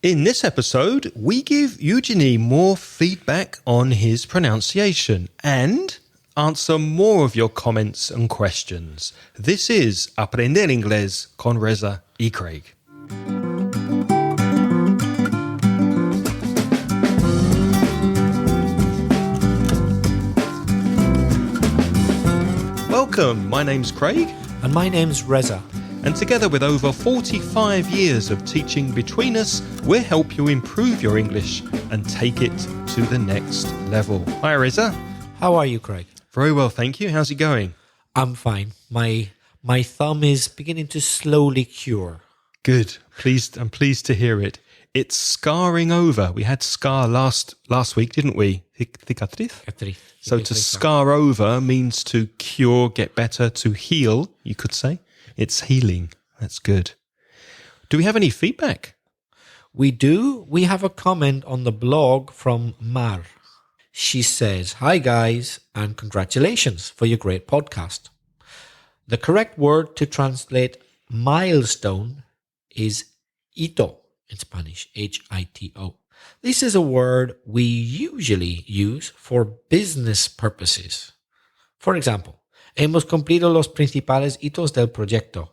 In this episode, we give Eugeni more feedback on his pronunciation and answer more of your comments and questions. This is Aprender Inglés con Reza y Craig. Welcome, my name's Craig. And my name's Reza. And together with over 45 years of teaching between us, we'll help you improve your English and take it to the next level. Hi, Reza. How are you, Craig? Very well, thank you. How's it going? I'm fine. My thumb is beginning to slowly cure. Good. I'm pleased to hear it. It's scarring over. We had scar last week, didn't we? Cicatriz. So to scar over means to cure, get better, to heal, you could say. It's healing. That's good. Do we have any feedback? We do. We have a comment on the blog from Mar. She says, "Hi guys, and congratulations for your great podcast. The correct word to translate milestone is hito in Spanish, H-I-T-O. This is a word we usually use for business purposes. For example, hemos cumplido los principales hitos del proyecto.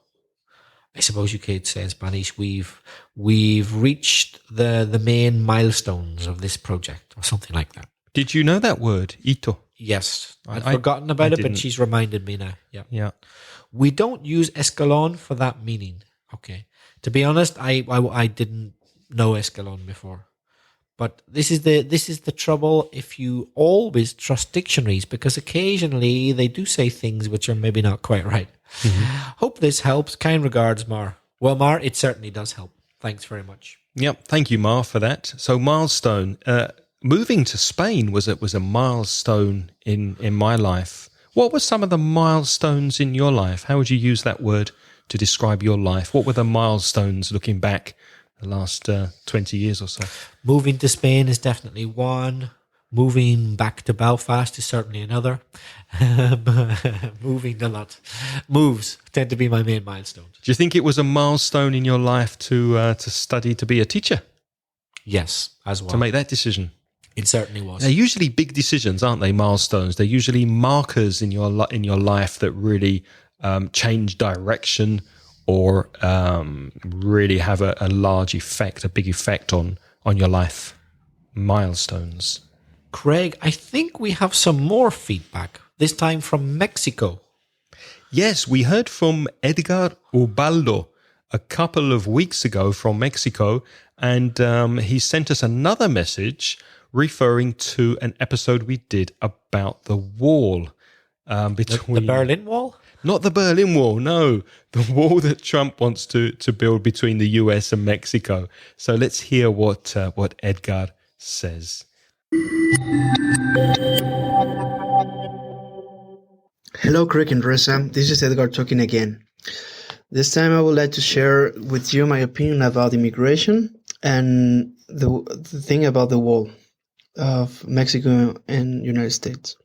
I suppose you could say in Spanish, we've reached the main milestones of this project, or something like that. Did you know that word, hito? Yes, I'd forgotten about it, but she's reminded me now. Yeah. We don't use escalon for that meaning. Okay. To be honest, I didn't know escalon before. But this is the trouble if you always trust dictionaries, because occasionally they do say things which are maybe not quite right. Mm-hmm. Hope this helps. Kind regards, Mar. Well, Mar, it certainly does help. Thanks very much. Yep, thank you, Mar, for that. So milestone. Moving to Spain was a milestone in my life. What were some of the milestones in your life? How would you use that word to describe your life? What were the milestones looking back the last 20 years or so? Moving to Spain is definitely one. Moving back to Belfast is certainly another. Moving a lot. Moves tend to be my main milestone. Do you think it was a milestone in your life to study to be a teacher? Yes, as well. To make that decision? It certainly was. They're usually big decisions, aren't they? Milestones. They're usually markers in your life that really change direction or really have a large effect, a big effect on your life. Milestones. Craig, I think we have some more feedback, this time from Mexico. Yes, we heard from Edgar Ubaldo a couple of weeks ago from Mexico, and he sent us another message referring to an episode we did about the wall between... The Berlin Wall? Not the Berlin Wall, no. The wall that Trump wants to build between the US and Mexico. So let's hear what Edgar says. Hello, Craig and Reza. This is Edgar talking again. This time I would like to share with you my opinion about immigration and the thing about the wall of Mexico and United States.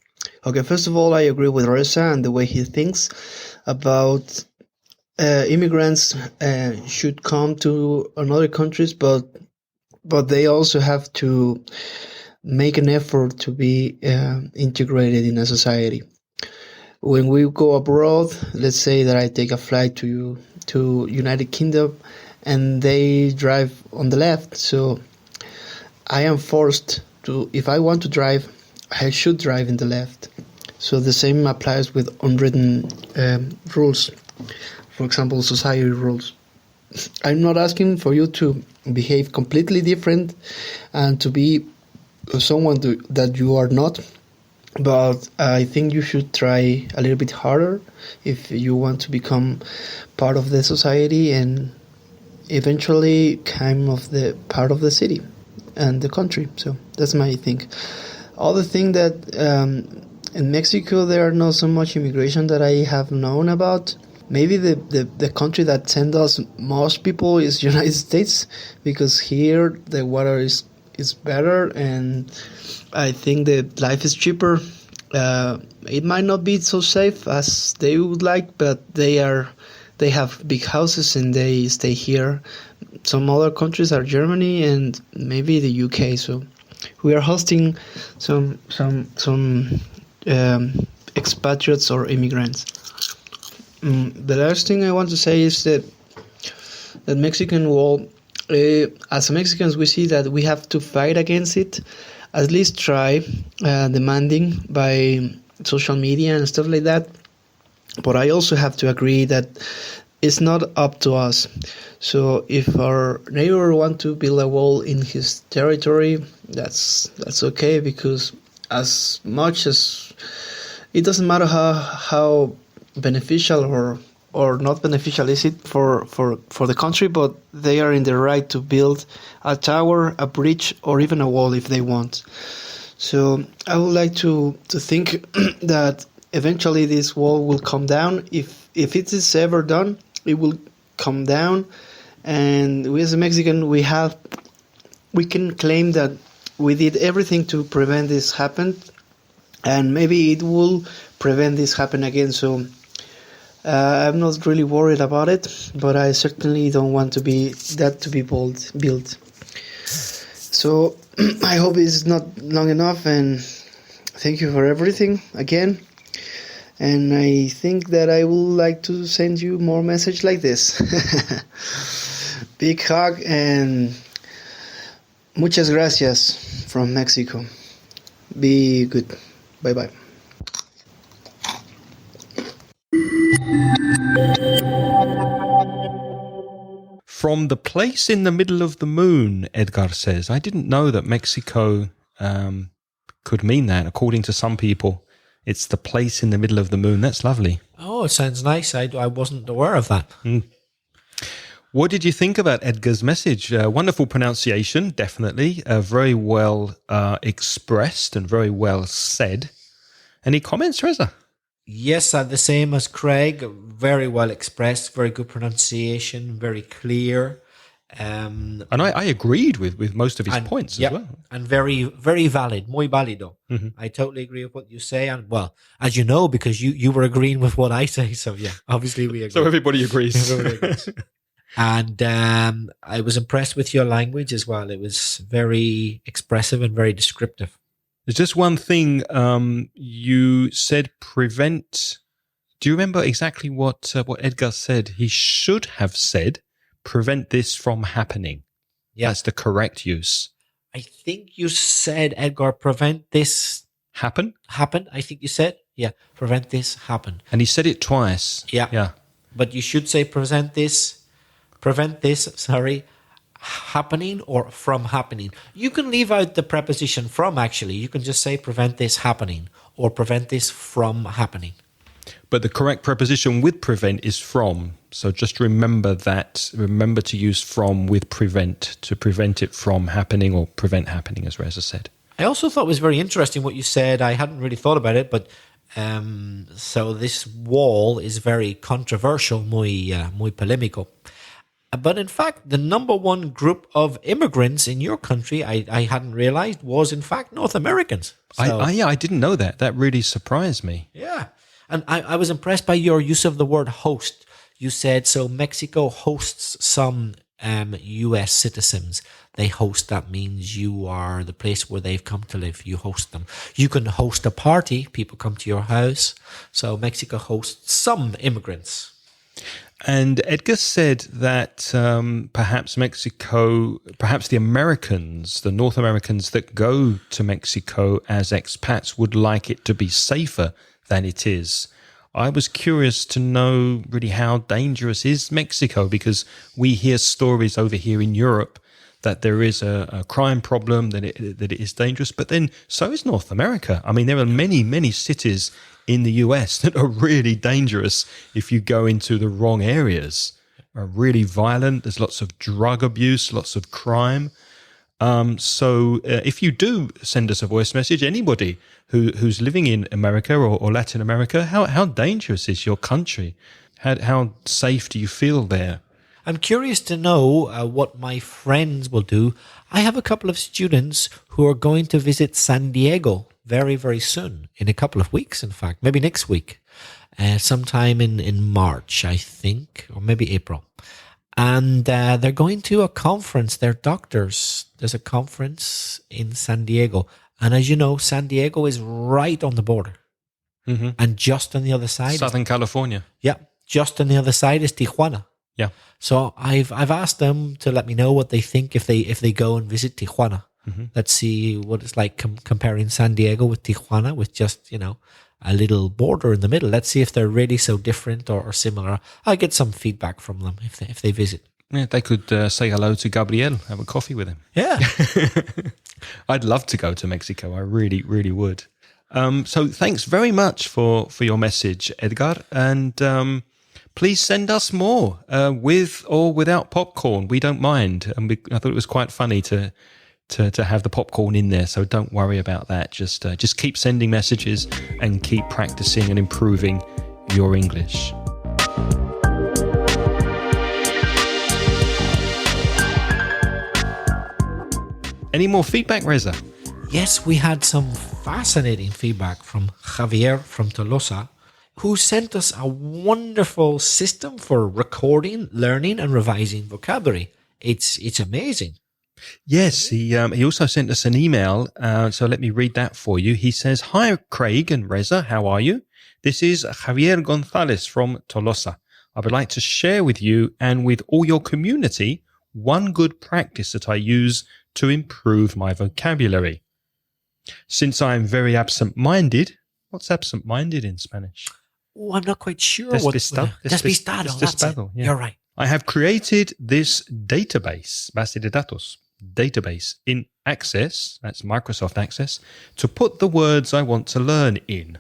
Okay, first of all, I agree with Reza and the way he thinks about immigrants should come to another countries, but they also have to make an effort to be integrated in a society. When we go abroad, let's say that I take a flight to United Kingdom and they drive on the left, so I am forced to, if I want to drive, I should drive in the left. So the same applies with unwritten rules. For example, society rules. I'm not asking for you to behave completely different and to be someone that you are not, but I think you should try a little bit harder if you want to become part of the society and eventually kind of the part of the city and the country. So that's my thing. Other thing that in Mexico there are not so much immigration that I have known about. Maybe the country that sends us most people is United States, because here the water is better and I think the life is cheaper. It might not be so safe as they would like, but they have big houses and they stay here some other countries are Germany and maybe the UK. So we are hosting some expatriates or immigrants. The last thing I want to say is that Mexican wall, as Mexicans, we see that we have to fight against it, at least try demanding by social media and stuff like that. But I also have to agree that it's not up to us. So if our neighbor wants to build a wall in his territory, that's okay, because as much as it doesn't matter how beneficial or not beneficial is it for the country, but they are in the right to build a tower, a bridge, or even a wall if they want. So I would like to think that eventually this wall will come down. If it is ever done, it will come down, and we as a Mexican, we can claim that we did everything to prevent this happen, and maybe it will prevent this happen again. So I'm not really worried about it, but I certainly don't want to be built. So I hope it's not long enough, and thank you for everything again. And I think that I would like to send you more message like this. Big hug and muchas gracias from Mexico. Be good. Bye-bye. From the place in the middle of the moon, Edgar says. I didn't know that Mexico could mean that. According to some people, it's the place in the middle of the moon. That's lovely. Oh, it sounds nice. I wasn't aware of that. What did you think about Edgar's message? Wonderful pronunciation, definitely. Very well expressed and very well said. Any comments, Reza? Yes, the same as Craig. Very well expressed, very good pronunciation, very clear. And I agreed with most of his points as well. And very, very valid, muy válido. Mm-hmm. I totally agree with what you say. And well, as you know, because you were agreeing with what I say. So yeah, obviously we agree. So everybody agrees. And I was impressed with your language as well. It was very expressive and very descriptive. There's just one thing. You said prevent. Do you remember exactly what Edgar said? He should have said prevent this from happening. Yeah. That's the correct use. I think you said, Edgar, prevent this happen. I think you said, yeah, prevent this happen. And he said it twice. Yeah. But you should say prevent this, happening or from happening. You can leave out the preposition from, actually. You can just say prevent this happening or prevent this from happening. But the correct preposition with prevent is from. So just remember that. Remember to use from with prevent to prevent it from happening or prevent happening, as Reza said. I also thought it was very interesting what you said. I hadn't really thought about it, but so this wall is very controversial, muy polémico. But in fact, the number one group of immigrants in your country, I hadn't realized, was in fact North Americans. So, I didn't know that. That really surprised me. Yeah. And I was impressed by your use of the word host. You said, so Mexico hosts some U.S. citizens. They host, that means you are the place where they've come to live. You host them. You can host a party. People come to your house. So Mexico hosts some immigrants. And Edgar said that perhaps the Americans, the North Americans that go to Mexico as expats would like it to be safer than it is. I was curious to know really how dangerous is Mexico, because we hear stories over here in Europe that there is a crime problem, that it is dangerous, but then so is North America. I mean, there are many, many cities in the US that are really dangerous if you go into the wrong areas. Are really violent. There's lots of drug abuse, lots of crime. So if you do send us a voice message, anybody who's living in America or Latin America, how dangerous is your country? How safe do you feel there? I'm curious to know what my friends will do. I have a couple of students who are going to visit San Diego very, very soon, in a couple of weeks, in fact, maybe next week, sometime in March, I think, or maybe April. And they're going to a conference. They're doctors. There's a conference in San Diego. And as you know, San Diego is right on the border. Mm-hmm. And just on the other side. Southern California. Yeah. Just on the other side is Tijuana. Yeah. So I've asked them to let me know what they think if they go and visit Tijuana. Mm-hmm. Let's see what it's like comparing San Diego with Tijuana with just, a little border in the middle. Let's see if they're really so different or similar. I'll get some feedback from them if they visit. Yeah, they could say hello to Gabriel, have a coffee with him. Yeah. I'd love to go to Mexico. I really, really would. So thanks very much for your message, Edgar. And please send us more with or without popcorn. We don't mind. And I thought it was quite funny to have the popcorn in there. So don't worry about that. Just keep sending messages and keep practicing and improving your English. Any more feedback, Reza? Yes, we had some fascinating feedback from Javier from Tolosa, who sent us a wonderful system for recording, learning, and revising vocabulary. It's amazing. Yes, he also sent us an email, so let me read that for you. He says, "Hi, Craig and Reza, how are you? This is Javier Gonzalez from Tolosa. I would like to share with you and with all your community one good practice that I use to improve my vocabulary. Since I am very absent-minded," what's absent-minded in Spanish? Oh, I'm not quite sure. Despistado. Despistado, that's it. Yeah. You're right. "I have created this database, base de datos, database in Access, that's Microsoft Access, to put the words I want to learn in.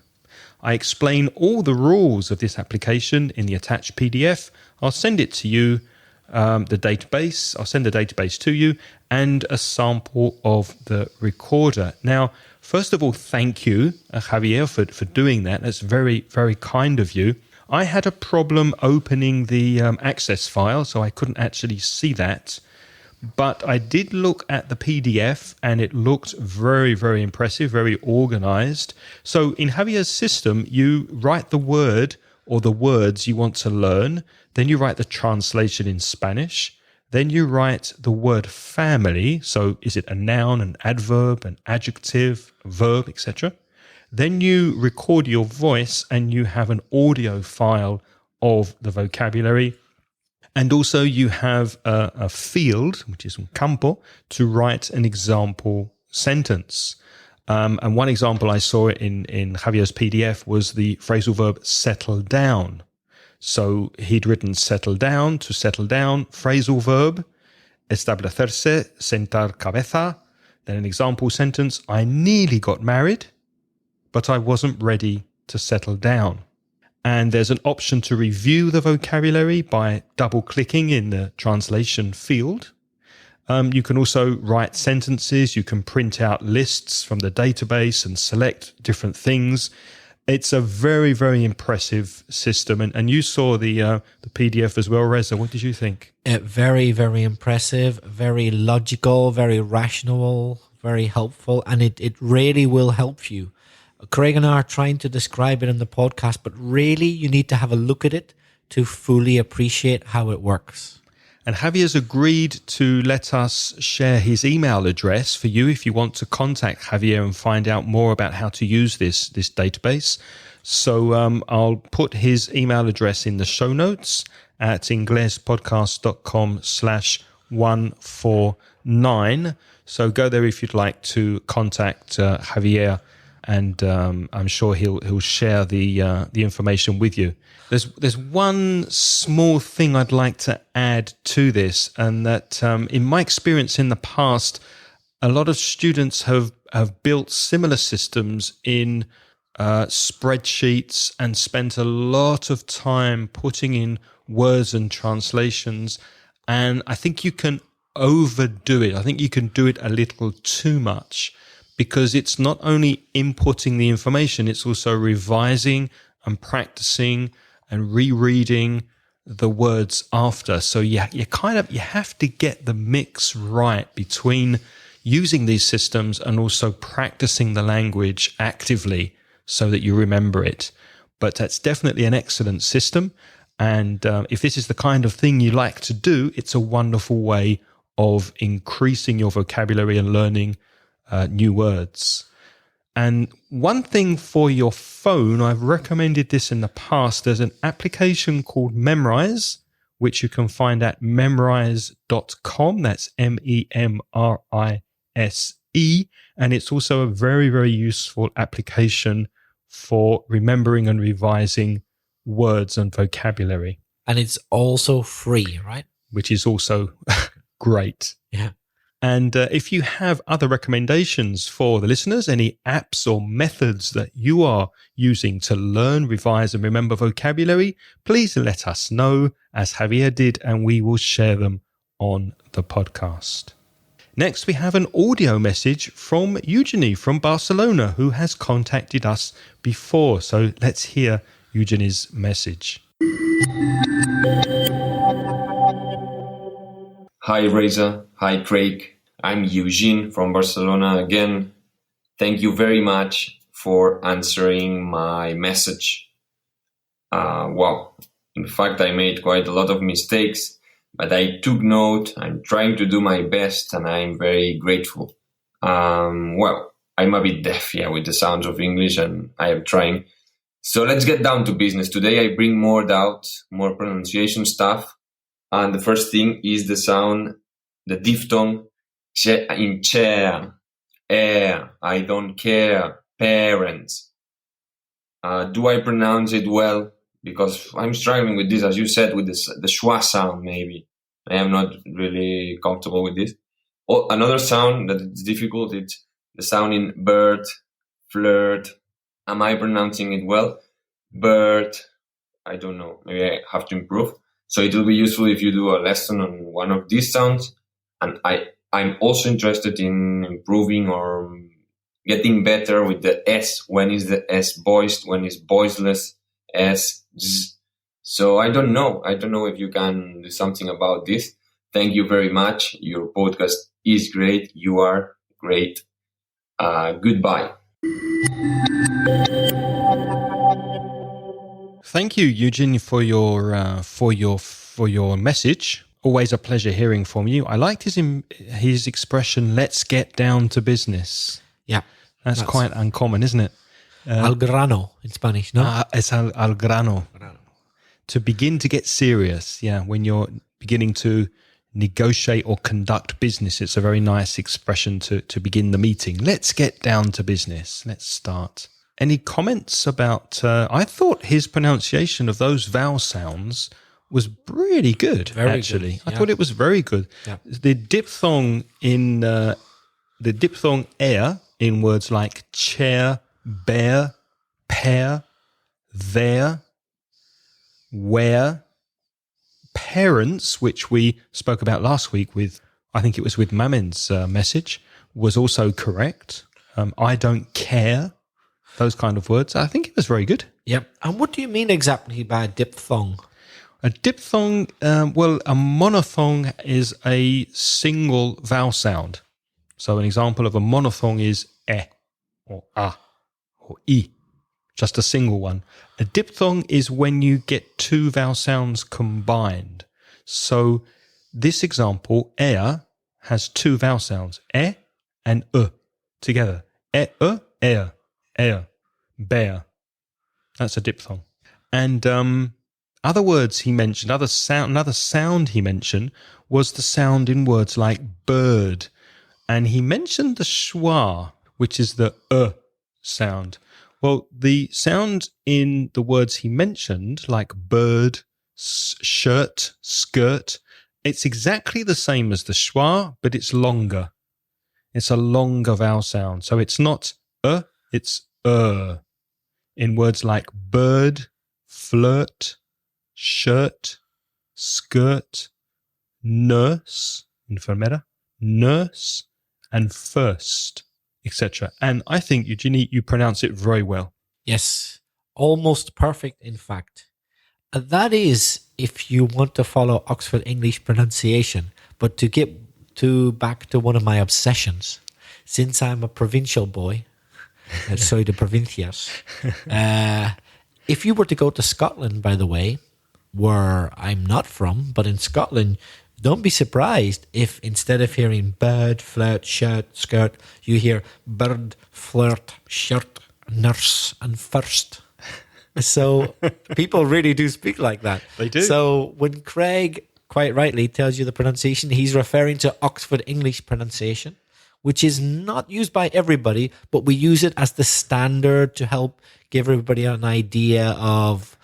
I explain all the rules of this application in the attached PDF. I'll send it to you, I'll send the database to you and a sample of the recorder." Now, first of all, thank you, Javier, for doing that. That's very, very kind of you. I had a problem opening the Access file, so I couldn't actually see that. But I did look at the PDF and it looked very, very impressive, very organized. So in Javier's system, you write the word or the words you want to learn. Then you write the translation in Spanish. Then you write the word family. So is it a noun, an adverb, an adjective, a verb, etc.? Then you record your voice and you have an audio file of the vocabulary. And also you have a field, which is un campo, to write an example sentence. And one example I saw in Javier's PDF was the phrasal verb settle down. So he'd written settle down, to settle down, phrasal verb, establecerse, sentar cabeza. Then an example sentence, I nearly got married, but I wasn't ready to settle down. And there's an option to review the vocabulary by double-clicking in the translation field. You can also write sentences. You can print out lists from the database and select different things. It's a very, very impressive system. And you saw the PDF as well, Reza. What did you think? Very, very impressive, very logical, very rational, very helpful. And it really will help you. Craig and I are trying to describe it in the podcast, but really you need to have a look at it to fully appreciate how it works. And Javier's agreed to let us share his email address for you if you want to contact Javier and find out more about how to use this database. So I'll put his email address in the show notes at inglespodcast.com/149. So go there if you'd like to contact Javier. And I'm sure he'll share the information with you. There's one small thing I'd like to add to this, and that in my experience in the past, a lot of students have built similar systems in spreadsheets and spent a lot of time putting in words and translations. And I think you can overdo it. I think you can do it a little too much, because it's not only inputting the information, it's also revising and practicing and rereading the words after. So you have to get the mix right between using these systems and also practicing the language actively so that you remember it. But that's definitely an excellent system. And if this is the kind of thing you like to do, it's a wonderful way of increasing your vocabulary and learning new words. And one thing for your phone, I've recommended this in the past. There's an application called Memrise, which you can find at memrise.com. That's MEMRISE. And it's also a very, very useful application for remembering and revising words and vocabulary. And it's also free, right? Which is also great. Yeah. And if you have other recommendations for the listeners, any apps or methods that you are using to learn, revise, and remember vocabulary, please let us know, as Javier did, and we will share them on the podcast. Next, we have an audio message from Eugeni from Barcelona, who has contacted us before. So let's hear Eugenie's message. Hi Reza, hi Craig. I'm Eugene from Barcelona again. Thank you very much for answering my message. Wow, in fact I made quite a lot of mistakes, but I took note. I'm trying to do my best and I'm very grateful. Well, I'm a bit deaf, with the sounds of English, and I am trying. So let's get down to business. Today I bring more doubts, more pronunciation stuff. And the first thing is the sound, the diphthong in chair, air, I don't care, parents. Do I pronounce it well? Because I'm struggling with this, as you said, with the schwa sound maybe. I am not really comfortable with this. Oh, another sound that is difficult, it's the sound in bird, flirt. Am I pronouncing it well? Bird, I don't know. Maybe I have to improve. So it will be useful if you do a lesson on one of these sounds. And I'm also interested in improving or getting better with the S. When is the S voiced? When is voiceless? S, Z. So I don't know. I don't know if you can do something about this. Thank you very much. Your podcast is great. You are great. Goodbye. Thank you, Eugene, for your message. Always a pleasure hearing from you. I liked his expression, let's get down to business. Yeah. That's quite uncommon, isn't it? Al grano in Spanish, no? Es al grano. To begin to get serious, when you're beginning to negotiate or conduct business, it's a very nice expression to begin the meeting. Let's get down to business. Let's start. Any comments about, I thought his pronunciation of those vowel sounds was really good, actually. Good, yeah. I thought it was very good. Yeah. The diphthong air in words like chair, bear, pair, there, where, parents, which we spoke about last week with, I think it was with Mamen's message, was also correct. I don't care, those kind of words. I think it was very good. Yep. And what do you mean exactly by diphthong? A diphthong, a monophthong is a single vowel sound. So an example of a monophthong is e, or a, or I, just a single one. A diphthong is when you get two vowel sounds combined. So this example, air, has two vowel sounds, e and together. Air, bear. That's a diphthong. And other words he mentioned, another sound he mentioned was the sound in words like bird. And he mentioned the schwa, which is the sound. Well, the sound in the words he mentioned, like bird, shirt, skirt, it's exactly the same as the schwa, but it's longer. It's a longer vowel sound. So it's not it's in words like bird, flirt, shirt, skirt, nurse, enfermera, nurse, and first, etc. And I think, Eugenie, you pronounce it very well. Yes, almost perfect, in fact. That is if you want to follow Oxford English pronunciation. But to get back to one of my obsessions, since I'm a provincial boy, soy de provincias, if you were to go to Scotland, by the way, where I'm not from, but in Scotland, don't be surprised if instead of hearing bird, flirt, shirt, skirt, you hear bird, flirt, shirt, nurse, and first. So people really do speak like that. They do. So when Craig quite rightly tells you the pronunciation, he's referring to Oxford English pronunciation, which is not used by everybody, but we use it as the standard to help give everybody an idea of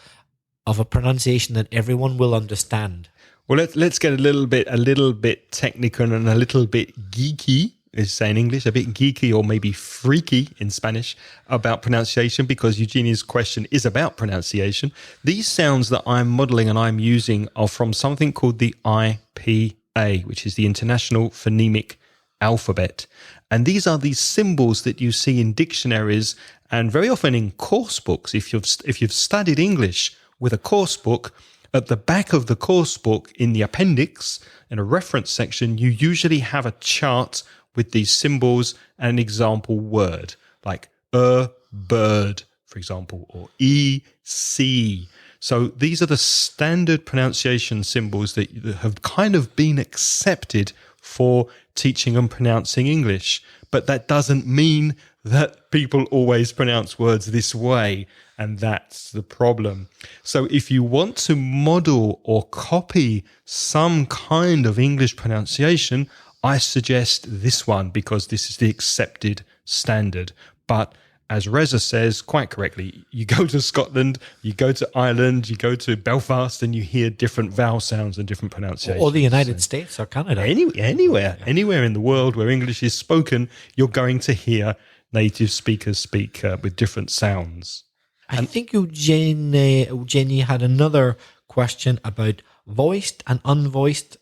a pronunciation that everyone will understand. Well, let's get a little bit technical and a little bit geeky, is saying English, a bit geeky or maybe freaky in Spanish about pronunciation, because Eugenia's question is about pronunciation. These sounds that I'm modeling and I'm using are from something called the IPA, which is the International Phonemic Alphabet. And these are these symbols that you see in dictionaries and very often in course books. If you've studied English with a course book, at the back of the course book in the appendix, in a reference section, you usually have a chart with these symbols and an example word, like bird, for example, or EC. So these are the standard pronunciation symbols that have kind of been accepted for teaching and pronouncing English. But that doesn't mean that people always pronounce words this way, and that's the problem. So if you want to model or copy some kind of English pronunciation, I suggest this one, because this is the accepted standard. But as Reza says quite correctly, you go to Scotland, you go to Ireland, you go to Belfast, and you hear different vowel sounds and different pronunciations. Or the United States or Canada. Anywhere in the world where English is spoken, you're going to hear native speakers speak with different sounds. I think Eugenie had another question about voiced and unvoiced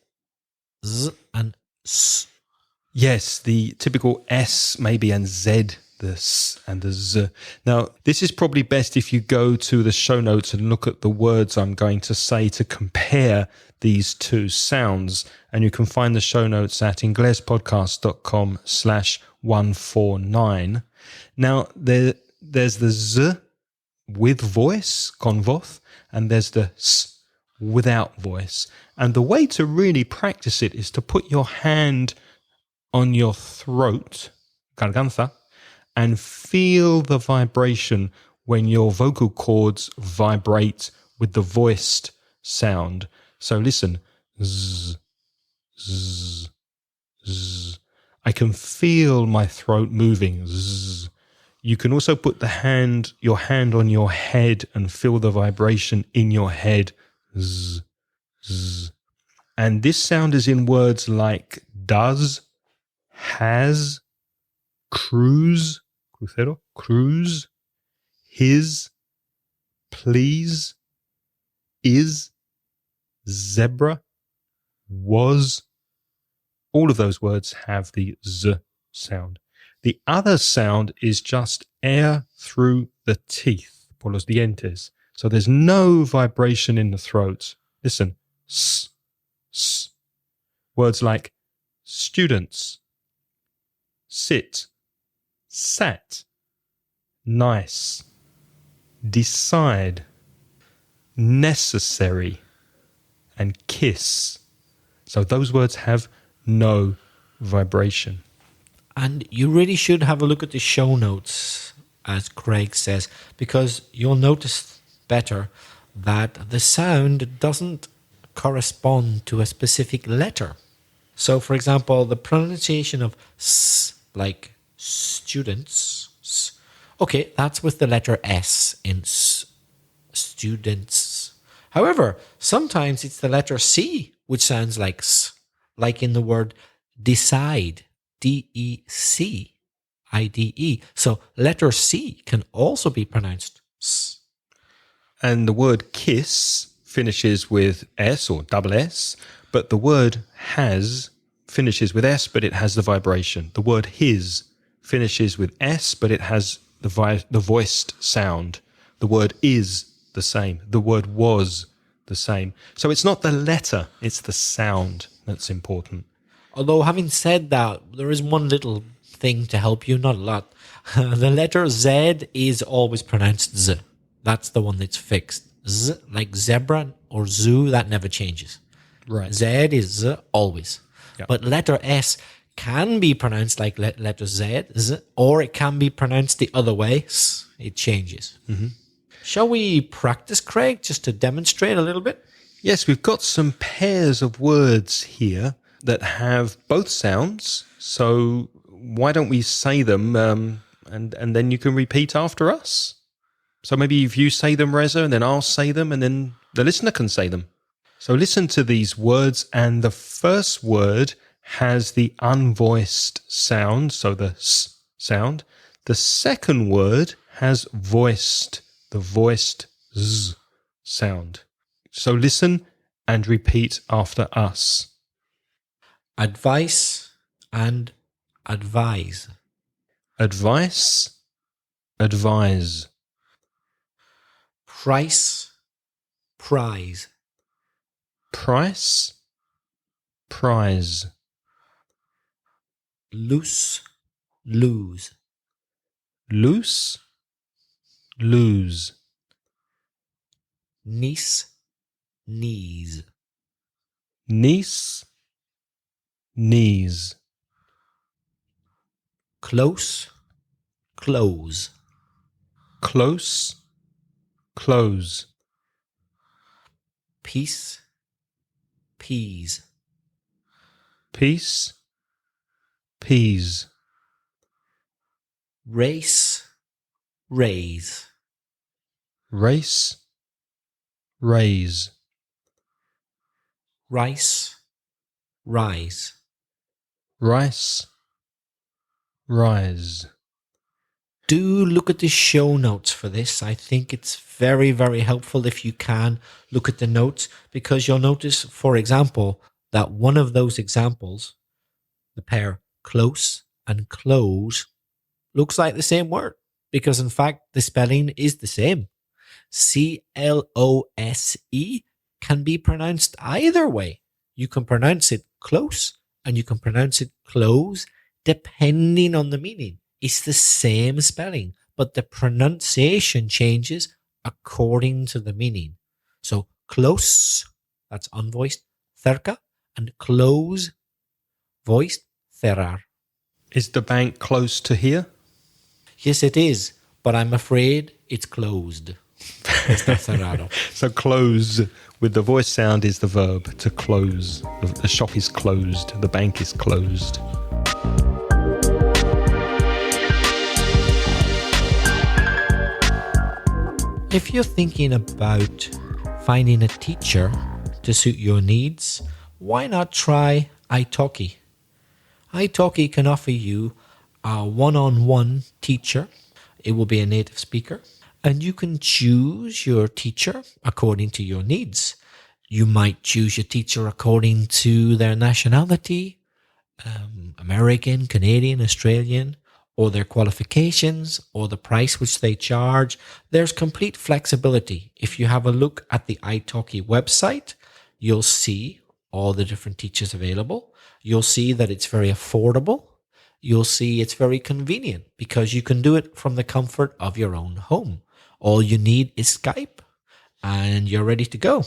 z and s. Yes, the typical S maybe and Z, the S and the Z. Now, this is probably best if you go to the show notes and look at the words I'm going to say to compare these two sounds. And you can find the show notes at inglespodcast.com/149. Now, there's the Z with voice, con voz, and there's the S without voice. And the way to really practice it is to put your hand on your throat, garganta, and feel the vibration when your vocal cords vibrate with the voiced sound. So listen, z, z, z. I can feel my throat moving, z. You can also put your hand on your head and feel the vibration in your head, z, z. And this sound is in words like does, has, cruise, crucero, cruise, his, please, is, zebra, was. All of those words have the z sound. The other sound is just air through the teeth, por los dientes. So there's no vibration in the throat. Listen, s, s. Words like students, sit, sat, nice, decide, necessary, and kiss. So those words have no vibration. And you really should have a look at the show notes, as Craig says, because you'll notice better that the sound doesn't correspond to a specific letter. So, for example, the pronunciation of s, like students, s, okay, that's with the letter S in s, students. However, sometimes it's the letter C, which sounds like s, like in the word decide, D-E-C-I-D-E. So letter C can also be pronounced s. And the word kiss finishes with S or double S, but the word has finishes with S, but it has the vibration. The word his finishes with S, but it has the voiced sound. The word is the same. The word was the same. So it's not the letter, it's the sound that's important. Although having said that, there is one little thing to help you, not a lot. The letter Z is always pronounced Z. That's the one that's fixed. Z, like zebra, or zoo, that never changes. Right. Z is Z always. Yep. But letter S can be pronounced like letter Z, Z, or it can be pronounced the other way. S, it changes. Mm-hmm. Shall we practice, Craig, just to demonstrate a little bit? Yes, we've got some pairs of words here that have both sounds. So why don't we say them and then you can repeat after us? So maybe if you say them, Reza, and then I'll say them, and then the listener can say them. So listen to these words, and the first word has the unvoiced sound, so the S sound. The second word has the voiced Z sound. So listen and repeat after us. Advice and advise. Advice, advise. Price, prize. Price, prize. Loose, lose. Loose, lose. Niece, knees. Niece, knees. Close, close. Close, close. Peace, peas. Peace, peas. Race, raise. Race, raise. Rice, rise. Rice, rise. Do look at the show notes for this. I think it's very, very helpful if you can look at the notes, because you'll notice, for example, that one of those examples, the pair close and close, looks like the same word, because in fact the spelling is the same. C-L-O-S-E can be pronounced either way. You can pronounce it close and you can pronounce it close depending on the meaning. It's the same spelling, but the pronunciation changes according to the meaning. So close, that's unvoiced, cerca, and close, voiced, cerrar. Is the bank close to here? Yes, it is, but I'm afraid it's closed. It's not cerrado. So close with the voice sound is the verb, to close. The shop is closed. The bank is closed. If you're thinking about finding a teacher to suit your needs, why not try italki? italki can offer you a one-on-one teacher. It will be a native speaker, and you can choose your teacher according to your needs. You might choose your teacher according to their nationality, American, Canadian, Australian, or their qualifications, or the price which they charge. There's complete flexibility. If you have a look at the italki website, you'll see all the different teachers available. You'll see that it's very affordable. You'll see it's very convenient because you can do it from the comfort of your own home. All you need is Skype and you're ready to go.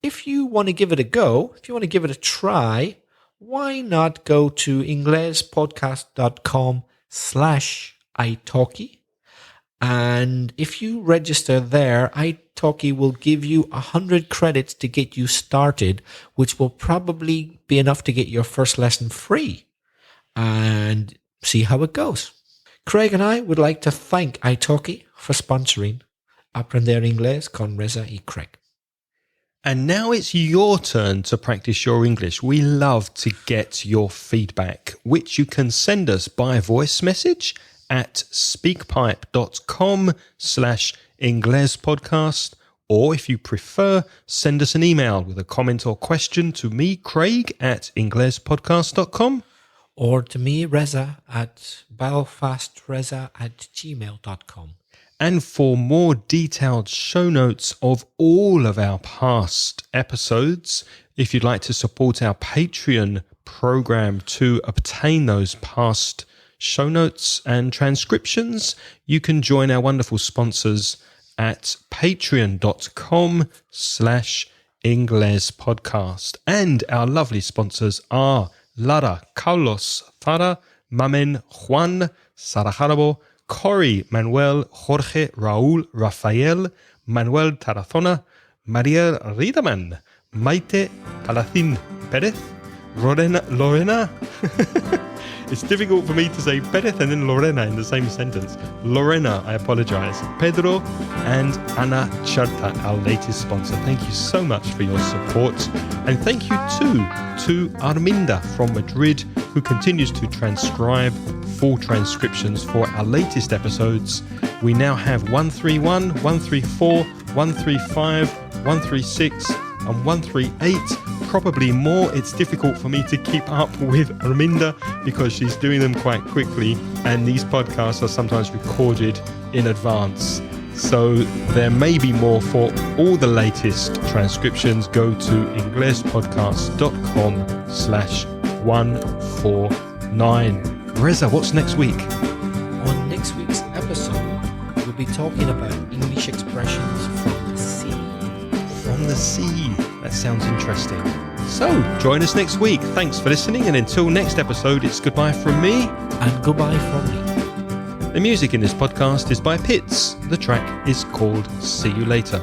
If you want to give it a go, if you want to give it a try, why not go to inglespodcast.com/italki, and if you register there, italki will give you 100 credits to get you started, which will probably be enough to get your first lesson free and see how it goes. Craig and I would like to thank italki for sponsoring Aprender Inglés con Reza y Craig. And now it's your turn to practice your English. We love to get your feedback, which you can send us by voice message at speakpipe.com/inglespodcast, or if you prefer, send us an email with a comment or question to me, Craig, at inglespodcast.com. Or to me, Reza, at belfastreza@gmail.com. And for more detailed show notes of all of our past episodes, if you'd like to support our Patreon program to obtain those past show notes and transcriptions, you can join our wonderful sponsors at patreon.com/inglespodcast. Inglés podcast. And our lovely sponsors are Lara, Carlos, Zara, Mamen, Juan, Sara Jarabo, Cory, Manuel, Jorge, Raúl, Rafael, Manuel Tarazona, María Riederman, Maite, Calacín Pérez, Lorena. It's difficult for me to say Pérez and then Lorena in the same sentence. Lorena, I apologize. Pedro and Ana Charta, our latest sponsor. Thank you so much for your support. And thank you too to Arminda from Madrid, who continues to transcribe full transcriptions for our latest episodes. We now have 131, 134, 135, 136 and 138. Probably more. It's difficult for me to keep up with Arminda because she's doing them quite quickly, and these podcasts are sometimes recorded in advance. So there may be more. For all the latest transcriptions, go to inglespodcast.com/149. Reza, what's next week? On next week's episode, we'll be talking about English expressions from the sea. From the sea. That sounds interesting. So, join us next week. Thanks for listening, and until next episode, it's goodbye from me. And goodbye from me. The music in this podcast is by Pitts. The track is called See You Later.